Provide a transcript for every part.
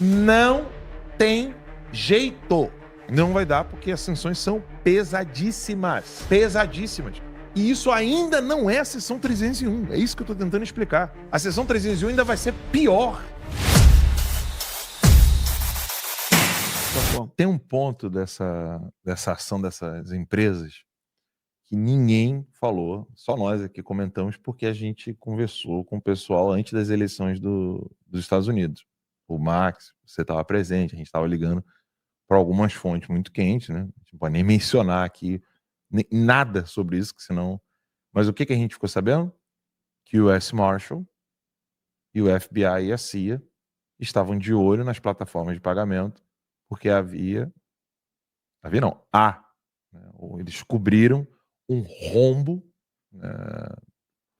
Não tem jeito. Não vai dar porque as sanções são pesadíssimas. Pesadíssimas. E isso ainda não é a seção 301. É isso que eu estou tentando explicar. A seção 301 ainda vai ser pior. Tem um ponto dessa ação dessas empresas que ninguém falou, só nós aqui comentamos, porque a gente conversou com o pessoal antes das eleições dos Estados Unidos. O Max, você estava presente, a gente estava ligando para algumas fontes muito quentes, né? A gente não pode nem mencionar aqui nada sobre isso, que senão... Mas o que a gente ficou sabendo? Que o US Marshal e o FBI e a CIA estavam de olho nas plataformas de pagamento, porque há, né? Eles descobriram um rombo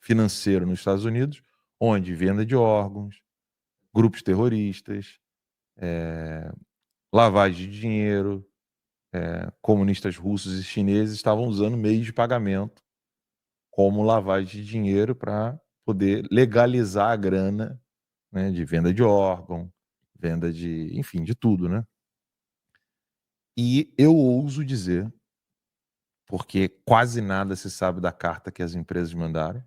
financeiro nos Estados Unidos, onde venda de órgãos, grupos terroristas, lavagem de dinheiro, comunistas russos e chineses estavam usando meios de pagamento como lavagem de dinheiro para poder legalizar a grana, né, de venda de órgão, venda de, enfim, de tudo, né? E eu ouso dizer, porque quase nada se sabe da carta que as empresas mandaram.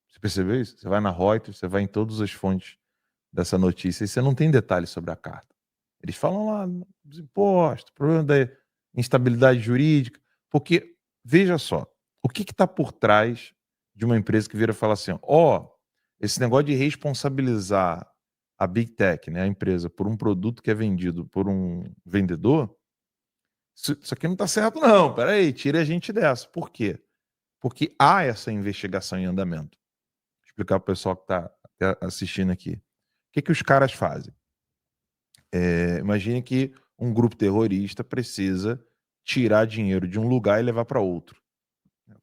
Você percebeu isso? Você vai na Reuters, você vai em todas as fontes dessa notícia e você não tem detalhes sobre a carta. Eles falam lá dos impostos, problema da instabilidade jurídica, porque, veja só, o que está por trás de uma empresa que vira e fala assim, esse negócio de responsabilizar a Big Tech, né, a empresa, por um produto que é vendido por um vendedor, isso aqui não está certo não, peraí, tira a gente dessa. Por quê? Porque há essa investigação em andamento. Vou explicar para o pessoal que está assistindo aqui. O que os caras fazem? Imagine que um grupo terrorista precisa tirar dinheiro de um lugar e levar para outro.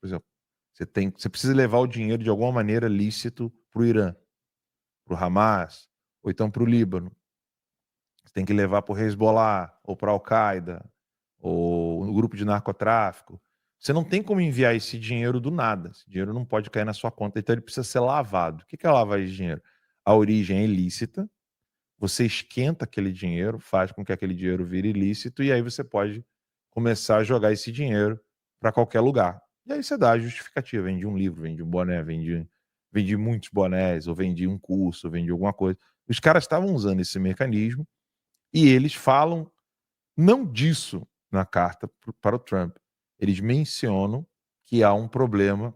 Por exemplo, você precisa levar o dinheiro de alguma maneira lícito para o Irã, para o Hamas, ou então para o Líbano. Você tem que levar para o Hezbollah, ou para a Al-Qaeda, ou no grupo de narcotráfico. Você não tem como enviar esse dinheiro do nada. Esse dinheiro não pode cair na sua conta, então ele precisa ser lavado. O que é lavagem de dinheiro? A origem é ilícita, você esquenta aquele dinheiro, faz com que aquele dinheiro vire ilícito, e aí você pode começar a jogar esse dinheiro para qualquer lugar. E aí você dá a justificativa, vende um livro, vende um boné, vende muitos bonés, ou vende um curso, ou vende alguma coisa. Os caras estavam usando esse mecanismo e eles falam não disso na carta para o Trump. Eles mencionam que há um problema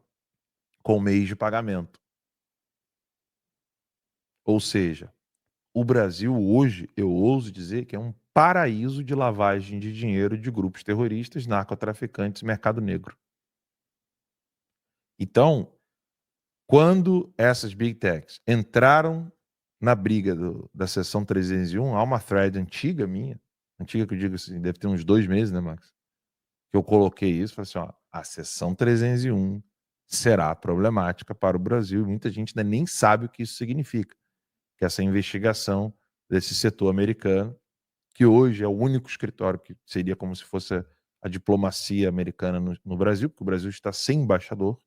com meios de pagamento. Ou seja, o Brasil hoje, eu ouso dizer que é um paraíso de lavagem de dinheiro de grupos terroristas, narcotraficantes e mercado negro. Então, quando essas Big Techs entraram na briga da seção 301, há uma thread antiga minha, antiga que eu digo assim, deve ter uns 2 meses, né, Max? Que eu coloquei isso, falei assim, a seção 301 será problemática para o Brasil, e muita gente ainda nem sabe o que isso significa, que essa investigação desse setor americano, que hoje é o único escritório que seria como se fosse a diplomacia americana no Brasil, porque o Brasil está sem embaixador,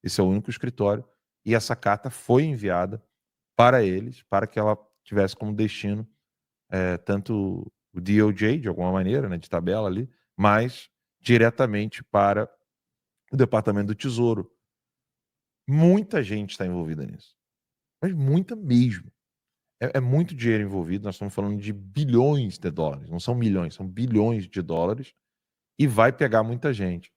esse é o único escritório, e essa carta foi enviada para eles, para que ela tivesse como destino tanto o DOJ, de alguma maneira, né, de tabela ali, mas diretamente para o Departamento do Tesouro. Muita gente está envolvida nisso, mas muita mesmo. É muito dinheiro envolvido, nós estamos falando de bilhões de dólares, não são milhões, são bilhões de dólares, e vai pegar muita gente.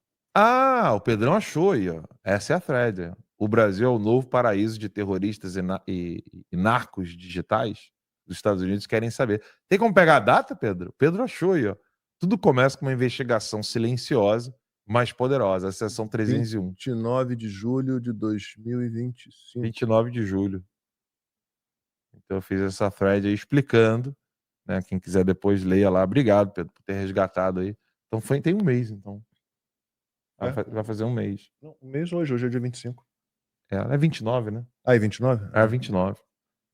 O Pedrão achou aí, ó. Essa é a thread. Ó. O Brasil é o novo paraíso de terroristas e narcos digitais. Os Estados Unidos querem saber. Tem como pegar a data, Pedro? Pedro achou aí, ó. Tudo começa com uma investigação silenciosa, mais poderosa, a seção 301. 29 de julho de 2025. 29 de julho. Então eu fiz essa thread aí explicando, né? Quem quiser depois leia lá. Obrigado, Pedro, por ter resgatado aí. Então tem um mês, então. Vai fazer um mês. Não, um mês hoje é dia 25. É 29, né? É 29? É 29.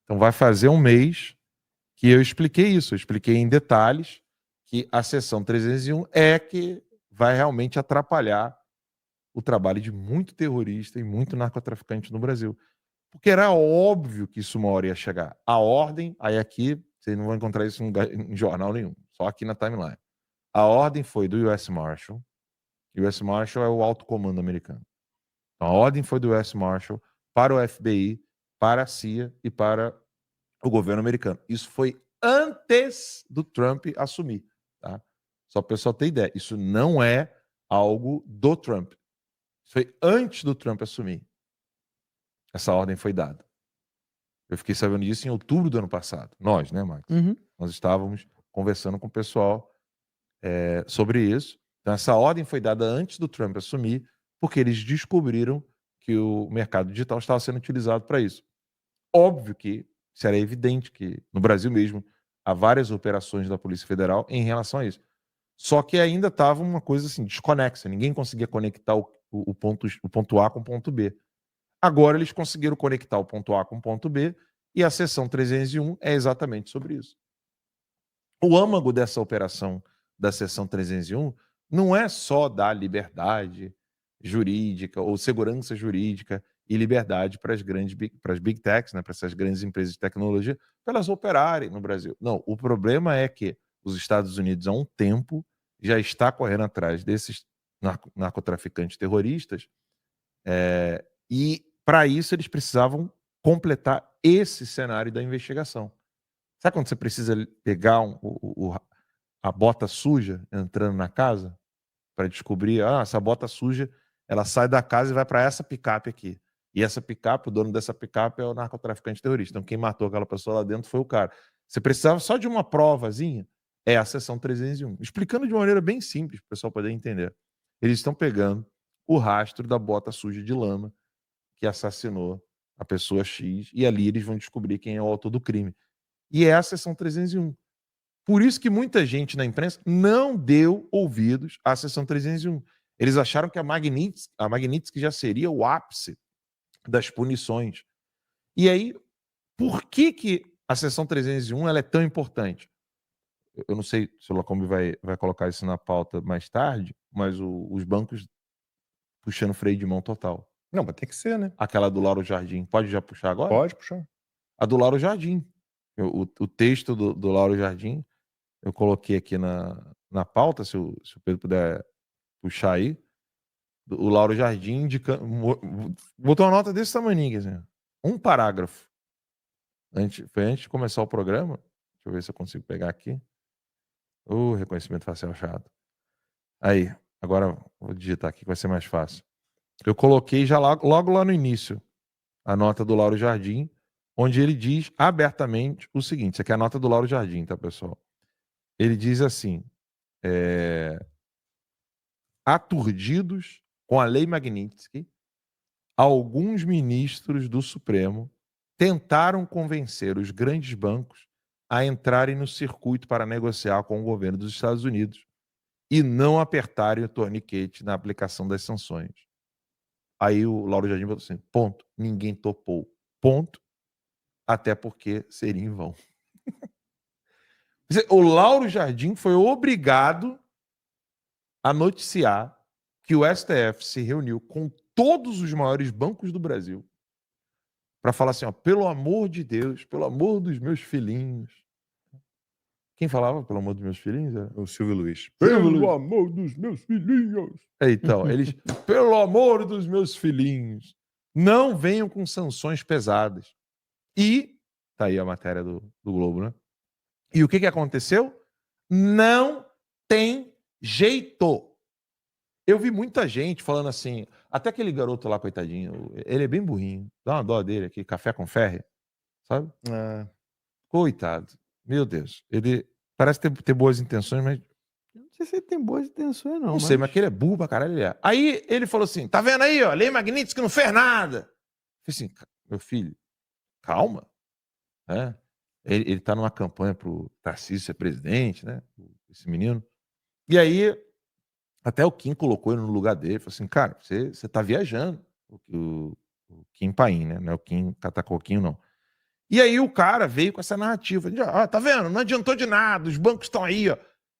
Então vai fazer um mês que eu expliquei isso. Eu expliquei em detalhes que a seção 301 é que vai realmente atrapalhar o trabalho de muito terrorista e muito narcotraficante no Brasil. Porque era óbvio que isso uma hora ia chegar. A ordem, aí aqui Você não vai encontrar isso em jornal nenhum, só aqui na timeline. A ordem foi do US Marshal. O US Marshal é o alto comando americano. Então, a ordem foi do US Marshal para o FBI, para a CIA e para o governo americano. Isso foi antes do Trump assumir, tá? Só para o pessoal ter ideia. Isso não é algo do Trump. Isso foi antes do Trump assumir. Essa ordem foi dada. Eu fiquei sabendo disso em outubro do ano passado. Nós, né, Max? Uhum. Nós estávamos conversando com o pessoal sobre isso. Então, essa ordem foi dada antes do Trump assumir, porque eles descobriram que o mercado digital estava sendo utilizado para isso. Óbvio que isso era evidente que no Brasil mesmo há várias operações da Polícia Federal em relação a isso. Só que ainda estava uma coisa assim, desconexa. Ninguém conseguia conectar o ponto A com o ponto B. Agora eles conseguiram conectar o ponto A com o ponto B e a seção 301 é exatamente sobre isso. O âmago dessa operação da seção 301 não é só dar liberdade jurídica ou segurança jurídica e liberdade para as big techs, né, para essas grandes empresas de tecnologia, para elas operarem no Brasil. Não, o problema é que os Estados Unidos há um tempo já está correndo atrás desses narcotraficantes terroristas e para isso eles precisavam completar esse cenário da investigação. Sabe quando você precisa pegar a bota suja entrando na casa para descobrir, essa bota suja, ela sai da casa e vai para essa picape aqui. E essa picape, o dono dessa picape é o narcotraficante terrorista. Então quem matou aquela pessoa lá dentro foi o cara. Você precisava só de uma provazinha, é a seção 301. Explicando de uma maneira bem simples para o pessoal poder entender. Eles estão pegando o rastro da bota suja de lama que assassinou a pessoa X e ali eles vão descobrir quem é o autor do crime. E é a seção 301. Por isso que muita gente na imprensa não deu ouvidos à seção 301. Eles acharam que a Magnitsky já seria o ápice das punições. E aí, por que a seção 301 ela é tão importante? Eu não sei se o Lacombe vai colocar isso na pauta mais tarde, mas os bancos puxando freio de mão total. Não, mas tem que ser, né? Aquela do Lauro Jardim. Pode já puxar agora? Pode puxar. A do Lauro Jardim. O texto do Lauro Jardim, eu coloquei aqui na pauta, se o Pedro puder puxar aí. O Lauro Jardim indicando. Botou uma nota desse tamanho, assim, um parágrafo. Foi antes de começar o programa. Deixa eu ver se eu consigo pegar aqui. O reconhecimento facial chato. Aí, agora vou digitar aqui que vai ser mais fácil. Eu coloquei já logo lá no início a nota do Lauro Jardim, onde ele diz abertamente o seguinte: isso aqui é a nota do Lauro Jardim, tá, pessoal? Ele diz assim: aturdidos com a lei Magnitsky, alguns ministros do Supremo tentaram convencer os grandes bancos a entrarem no circuito para negociar com o governo dos Estados Unidos e não apertarem o torniquete na aplicação das sanções. Aí o Lauro Jardim botou assim: ponto, ninguém topou. Ponto, até porque seria em vão. O Lauro Jardim foi obrigado a noticiar que o STF se reuniu com todos os maiores bancos do Brasil para falar assim, pelo amor de Deus, pelo amor dos meus filhinhos. Quem falava pelo amor dos meus filhinhos? Era o Silvio Luiz. Pelo amor dos meus filhinhos. Então, eles, pelo amor dos meus filhinhos, não venham com sanções pesadas. E, tá aí a matéria do Globo, né? E o que aconteceu? Não tem jeito. Eu vi muita gente falando assim, até aquele garoto lá, coitadinho, ele é bem burrinho, dá uma dó dele aqui, café com ferro, sabe? Coitado, meu Deus, ele parece ter boas intenções, mas não sei se ele tem boas intenções, não. Não sei, mas que ele é burro pra caralho, ele é. Aí ele falou assim, tá vendo aí, ó, lei Magnitsky não fez nada. Eu falei assim, meu filho, calma, né? Ele tá numa campanha pro Tarcísio ser presidente, né? Esse menino. E aí, até o Kim colocou ele no lugar dele, falou assim, cara, você tá viajando. O Kim Paim, né? Não é o Kim Catacoquinho, não. E aí o cara veio com essa narrativa, tá vendo? Não adiantou de nada, os bancos estão aí, ó.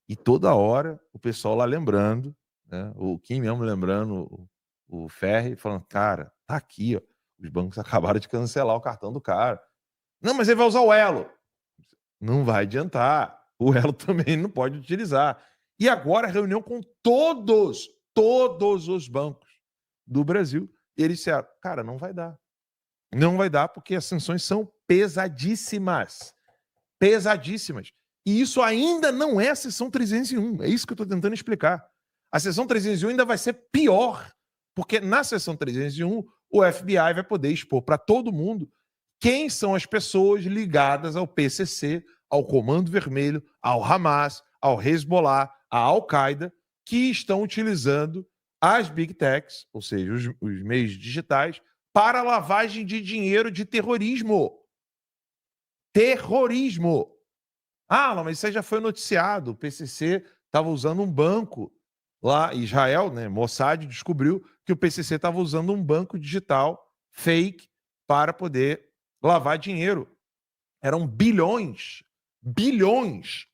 E toda hora o pessoal lá lembrando, né? O Kim mesmo lembrando o Ferri, falando, cara, tá aqui, ó. Os bancos acabaram de cancelar o cartão do cara. Não, mas ele vai usar o Elo. Não vai adiantar. O Elo também não pode utilizar. E agora, reunião com todos os bancos do Brasil. E eles disseram, cara, não vai dar. Não vai dar porque as sanções são pesadíssimas. Pesadíssimas. E isso ainda não é a seção 301. É isso que eu estou tentando explicar. A seção 301 ainda vai ser pior. Porque na seção 301, o FBI vai poder expor para todo mundo quem são as pessoas ligadas ao PCC, ao Comando Vermelho, ao Hamas, ao Hezbollah, à Al-Qaeda, que estão utilizando as Big Techs, ou seja, os meios digitais, para lavagem de dinheiro de terrorismo. Terrorismo. Ah, mas isso aí já foi noticiado. O PCC estava usando um banco lá, Israel, né? Mossad descobriu que o PCC estava usando um banco digital fake para poder lavar dinheiro. Eram bilhões,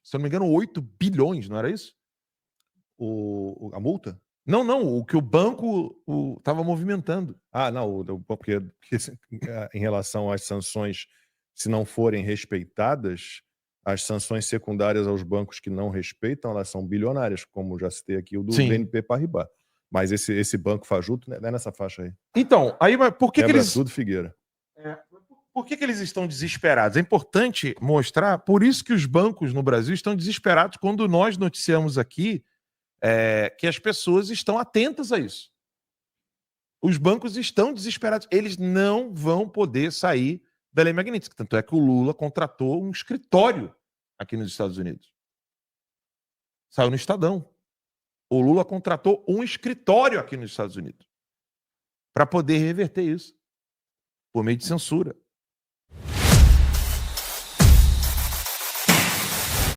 se eu não me engano, 8 bilhões, não era isso? A multa? Não, o que o banco estava movimentando. Ah, não, porque em relação às sanções, se não forem respeitadas, as sanções secundárias aos bancos que não respeitam, elas são bilionárias, como já citei aqui o do Sim. BNP Paribas. Mas esse banco fajuto não é nessa faixa aí. Então, aí por que Quebra eles... tudo, Figueira. Por que eles estão desesperados? É importante mostrar, por isso que os bancos no Brasil estão desesperados quando nós noticiamos aqui que as pessoas estão atentas a isso. Os bancos estão desesperados. Eles não vão poder sair da lei Magnitsky. Tanto é que o Lula contratou um escritório aqui nos Estados Unidos. Saiu no Estadão. O Lula contratou um escritório aqui nos Estados Unidos para poder reverter isso por meio de censura.